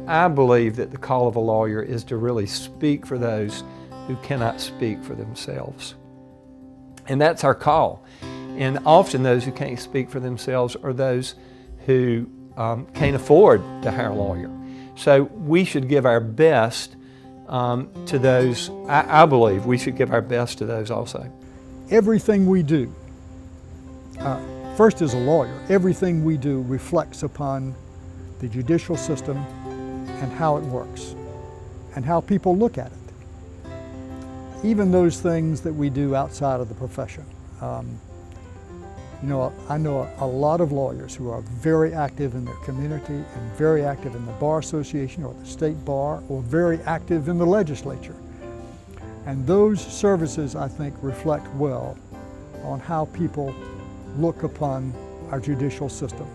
I believe that the call of a lawyer is to really speak for those who cannot speak for themselves. And that's our call. And often those who can't speak for themselves are those who can't afford to hire a lawyer. So we should give our best to those. I believe we should give our best to those also. Everything we do, first as a lawyer, everything we do reflects upon the judicial system and how it works and how people look at it. Even those things that we do outside of the profession. You know, I know a lot of lawyers who are very active in their community and very active in the Bar Association or the State Bar or very active in the legislature. And those services, I think, reflect well on how people look upon our judicial system.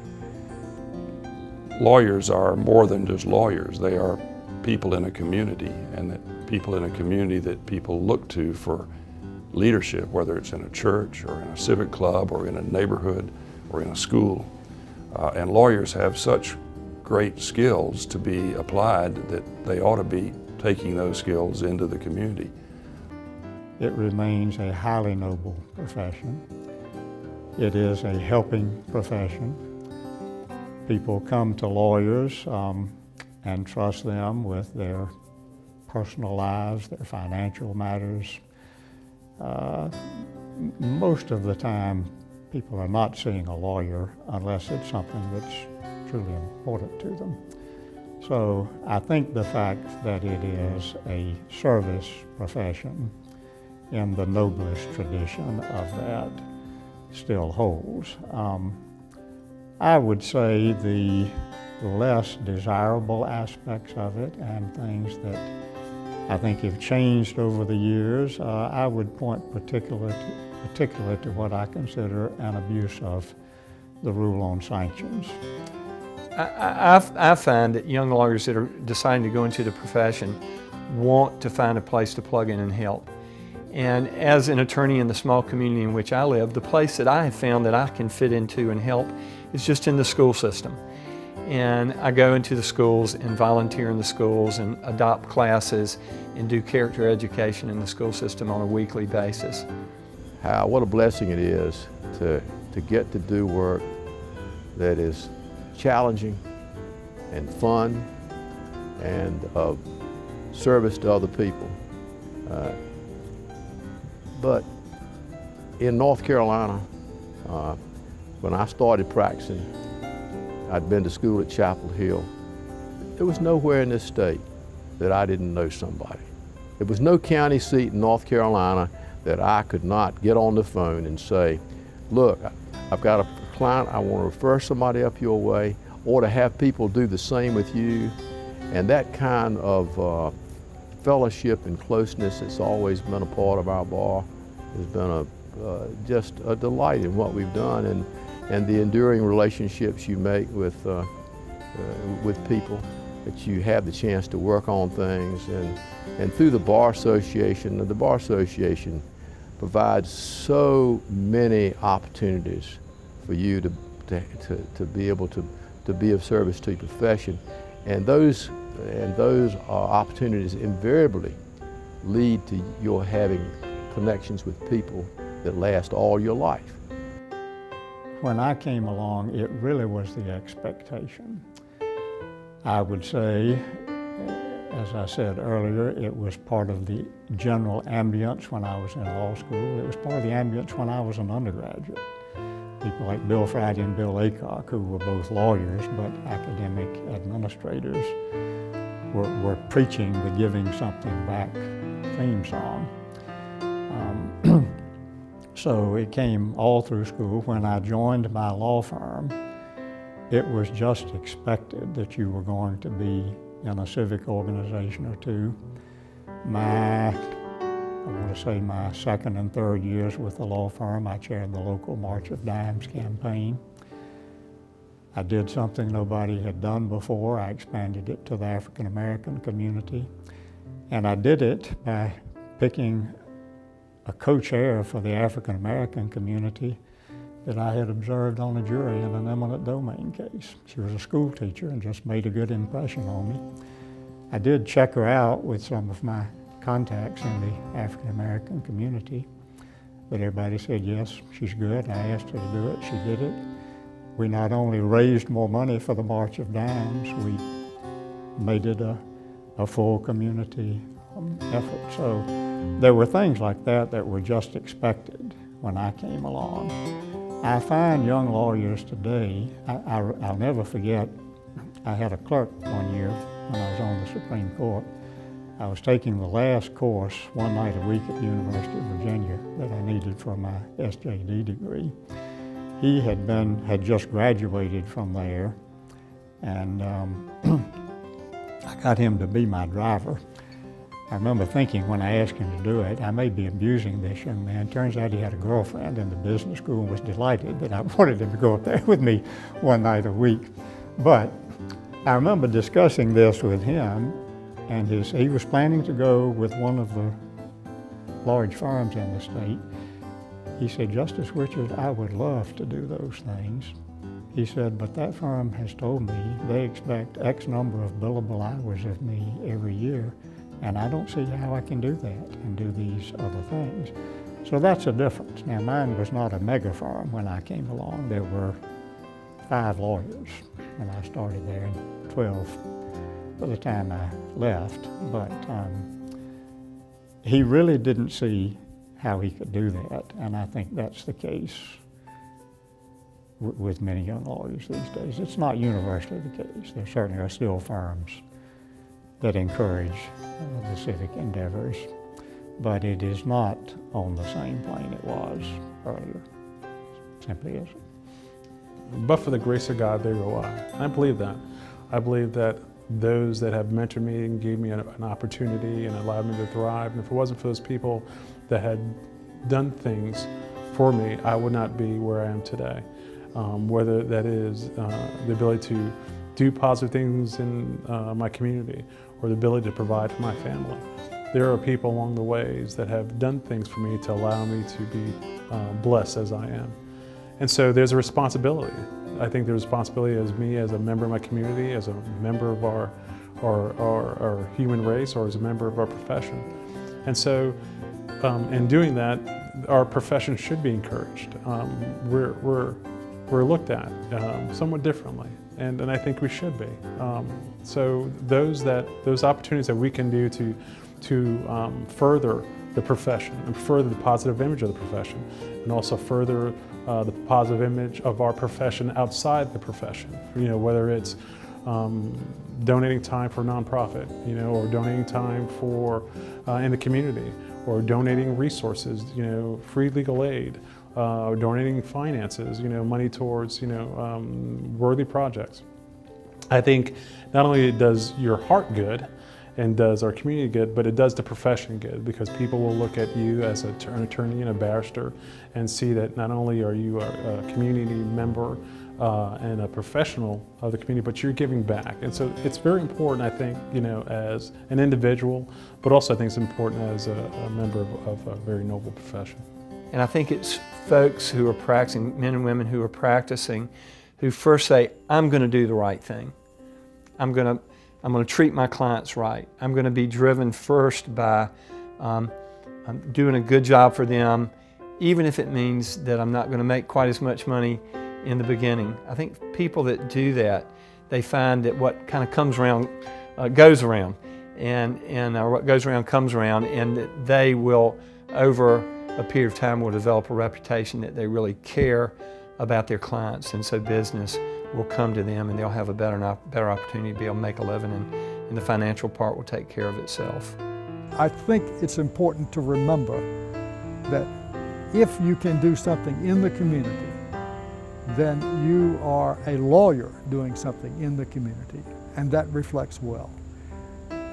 Lawyers are more than just lawyers. They are people in a community, and that people in a community that people look to for leadership, whether it's in a church or in a civic club or in a neighborhood or in a school. And lawyers have such great skills to be applied that they ought to be taking those skills into the community. It remains a highly noble profession. It is a helping profession. People come to lawyers and trust them with their personal lives, their financial matters. Most of the time, people are not seeing a lawyer unless it's something that's truly important to them. So I think the fact that it is a service profession in the noblest tradition of that still holds. I would say the less desirable aspects of it and things that I think have changed over the years, I would point particularly to what I consider an abuse of the rule on sanctions. I find that young lawyers that are deciding to go into the profession want to find a place to plug in and help. And as an attorney in the small community in which I live, the place that I have found that I can fit into and help is just in the school system. And I go into the schools and volunteer in the schools and adopt classes and do character education in the school system on a weekly basis. What a blessing it is to get to do work that is challenging and fun and of service to other people. But in North Carolina, when I started practicing, I'd been to school at Chapel Hill. There was nowhere in this state that I didn't know somebody. There was no county seat in North Carolina that I could not get on the phone and say, look, I've got a client, I want to refer somebody up your way, or to have people do the same with you. And that kind of fellowship and closeness that's always been a part of our bar has been just a delight in what we've done, and the enduring relationships you make with people, that you have the chance to work on things, and through the Bar Association. The Bar Association provides so many opportunities for you to be able to be of service to your profession, and those opportunities invariably lead to your having connections with people that last all your life. When I came along, it really was the expectation. I would say, as I said earlier, it was part of the general ambience when I was in law school. It was part of the ambience when I was an undergraduate. People like Bill Friday and Bill Aycock, who were both lawyers but academic administrators, were preaching the giving something back theme song. So it came all through school. When I joined my law firm, it was just expected that you were going to be in a civic organization or two. I want to say my second and third years with the law firm, I chaired the local March of Dimes campaign. I did something nobody had done before. I expanded it to the African American community. And I did it by picking a co-chair for the African American community that I had observed on a jury in an eminent domain case. She was a school teacher and just made a good impression on me. I did check her out with some of my contacts in the African American community, but everybody said, yes, she's good. I asked her to do it, she did it. We not only raised more money for the March of Dimes, we made it a full community effort. So there were things like that that were just expected when I came along. I find young lawyers today, I'll never forget, I had a clerk one year when I was on the Supreme Court. I was taking the last course one night a week at the University of Virginia that I needed for my SJD degree. He had just graduated from there, and I got him to be my driver. I remember thinking when I asked him to do it, I may be abusing this young man. Turns out he had a girlfriend in the business school and was delighted that I wanted him to go up there with me one night a week. But I remember discussing this with him, and he was planning to go with one of the large firms in the state. He said, Justice Richard, I would love to do those things. He said, but that firm has told me they expect X number of billable hours of me every year, and I don't see how I can do that and do these other things. So that's a difference. Now, mine was not a mega firm when I came along. There were 5 lawyers when I started there, and 12 by the time I left. But he really didn't see how he could do that, and I think that's the case with many young lawyers these days. It's not universally the case. There certainly are still firms that encourage the civic endeavors, but it is not on the same plane it was earlier. It simply isn't. But for the grace of God, there go I. I believe that. I believe that those that have mentored me and gave me an opportunity and allowed me to thrive, and if it wasn't for those people that had done things for me, I would not be where I am today. Whether that is the ability to do positive things in my community or the ability to provide for my family. There are people along the ways that have done things for me to allow me to be blessed as I am. And so there's a responsibility. I think the responsibility as me as a member of my community, as a member of our human race, or as a member of our profession. And so in doing that, our profession should be encouraged. We're looked at somewhat differently, and I think we should be. So those opportunities that we can do to further the profession and further the positive image of the profession, and also further the positive image of our profession outside the profession. Whether it's donating time for a nonprofit, or donating time for in the community, or donating resources, free legal aid, donating finances, money towards, worthy projects. I think not only does your heart good and does our community good, but it does the profession good, because people will look at you as an attorney and a barrister and see that not only are you a community member and a professional of the community, but you're giving back. And so it's very important, I think, as an individual, but also I think it's important as a member of a very noble profession. And I think it's folks who are practicing, men and women who are practicing, who first say, I'm going to do the right thing. I'm going to treat my clients right. I'm going to be driven first by doing a good job for them, even if it means that I'm not going to make quite as much money in the beginning. I think people that do that, they find that what kind of comes around goes around, and what goes around comes around, and that they will, over a period of time, will develop a reputation that they really care about their clients, and so business will come to them, and they'll have a better opportunity to be able to make a living, and the financial part will take care of itself. I think it's important to remember that if you can do something in the community, then you are a lawyer doing something in the community, and that reflects well.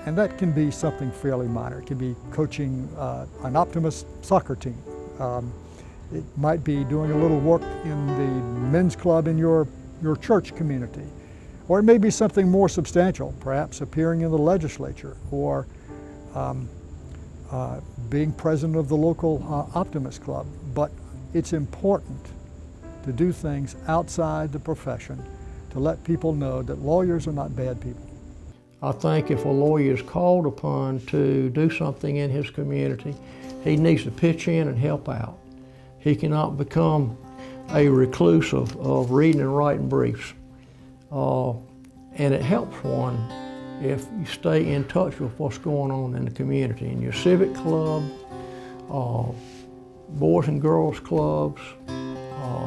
And that can be something fairly minor. It can be coaching an Optimist soccer team. It might be doing a little work in the men's club in your church community. Or it may be something more substantial, perhaps appearing in the legislature, or being president of the local Optimist club. But it's important to do things outside the profession to let people know that lawyers are not bad people. I think if a lawyer is called upon to do something in his community, he needs to pitch in and help out. He cannot become a recluse of reading and writing briefs. And it helps one if you stay in touch with what's going on in the community, in your civic club, boys and girls clubs,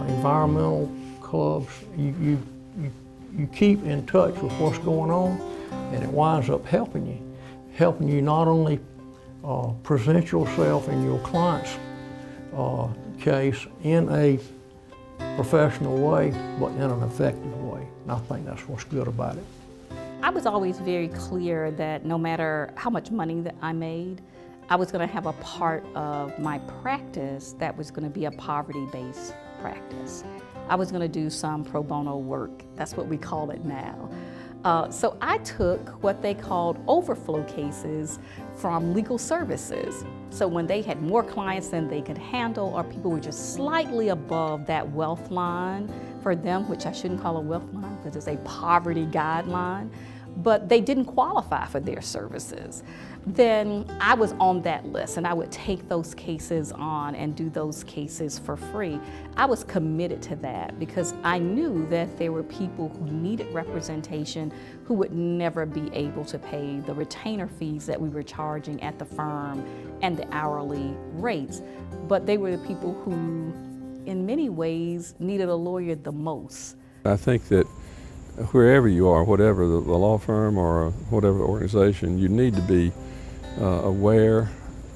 environmental clubs. You keep in touch with what's going on, and it winds up helping you not only present yourself in your client's case in a professional way, but in an effective way. And I think that's what's good about it. I was always very clear that no matter how much money that I made, I was going to have a part of my practice that was going to be a poverty-based practice. I was going to do some pro bono work. That's what we call it now. So I took what they called overflow cases from legal services. So when they had more clients than they could handle, or people were just slightly above that wealth line for them, which I shouldn't call a wealth line because it's a poverty guideline, but they didn't qualify for their services, then I was on that list and I would take those cases on and do those cases for free. I was committed to that because I knew that there were people who needed representation who would never be able to pay the retainer fees that we were charging at the firm and the hourly rates. But they were the people who, in many ways, needed a lawyer the most. I think that wherever you are, whatever the law firm or whatever organization, you need to be aware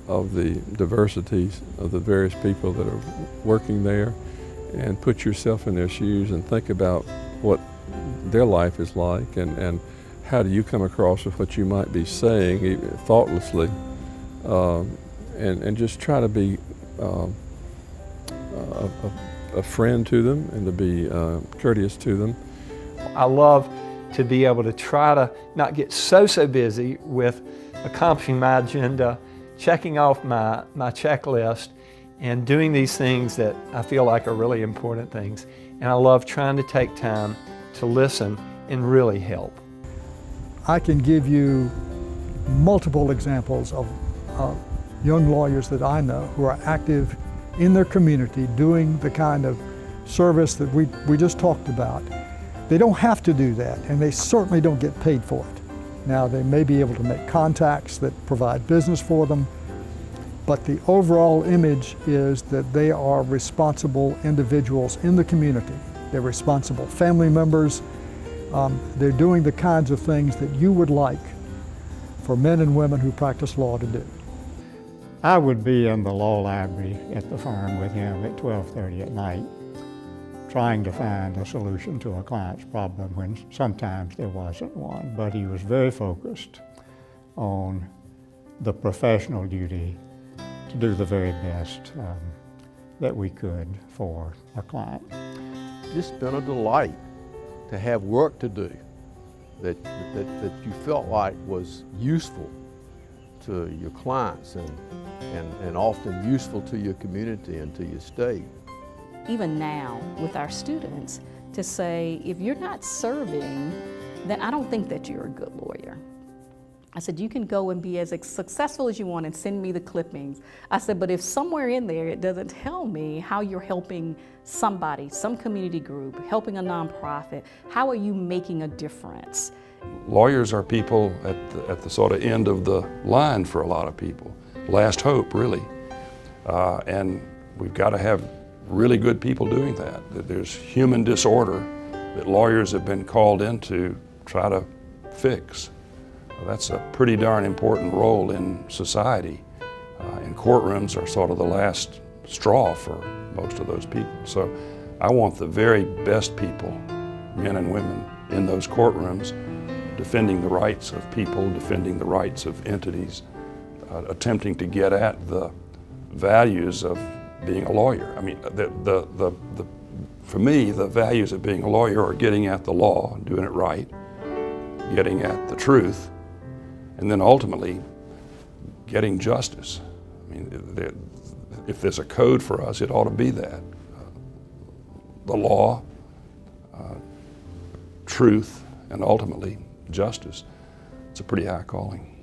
of the diversities of the various people that are working there, and put yourself in their shoes and think about what their life is like, and how do you come across with what you might be saying even thoughtlessly, and just try to be a friend to them and to be courteous to them. I love to be able to try to not get so busy with accomplishing my agenda, checking off my checklist, and doing these things that I feel like are really important things. And I love trying to take time to listen and really help. I can give you multiple examples of young lawyers that I know who are active in their community doing the kind of service that we just talked about. They don't have to do that, and they certainly don't get paid for it. Now, they may be able to make contacts that provide business for them, but the overall image is that they are responsible individuals in the community. They're responsible family members. They're doing the kinds of things that you would like for men and women who practice law to do. I would be in the law library at the firm with him at 12:30 at night, trying to find a solution to a client's problem when sometimes there wasn't one. But he was very focused on the professional duty to do the very best that we could for a client. It's been a delight to have work to do that you felt like was useful to your clients and often useful to your community and to your state. Even now with our students, to say, if you're not serving, then I don't think that you're a good lawyer. I said, you can go and be as successful as you want and send me the clippings. I said, but if somewhere in there it doesn't tell me how you're helping somebody, some community group, helping a nonprofit, how are you making a difference? Lawyers are people at the sort of end of the line for a lot of people. Last hope, really. And we've got to have really good people doing that. That there's human disorder that lawyers have been called in to try to fix. That's a pretty darn important role in society. And courtrooms are sort of the last straw for most of those people. So I want the very best people, men and women, in those courtrooms, defending the rights of people, defending the rights of entities, attempting to get at the values of being a lawyer. I mean, for me, the values of being a lawyer are getting at the law, doing it right, getting at the truth, and then ultimately getting justice. I mean, if there's a code for us, it ought to be that. the law, truth, and ultimately justice. It's a pretty high calling.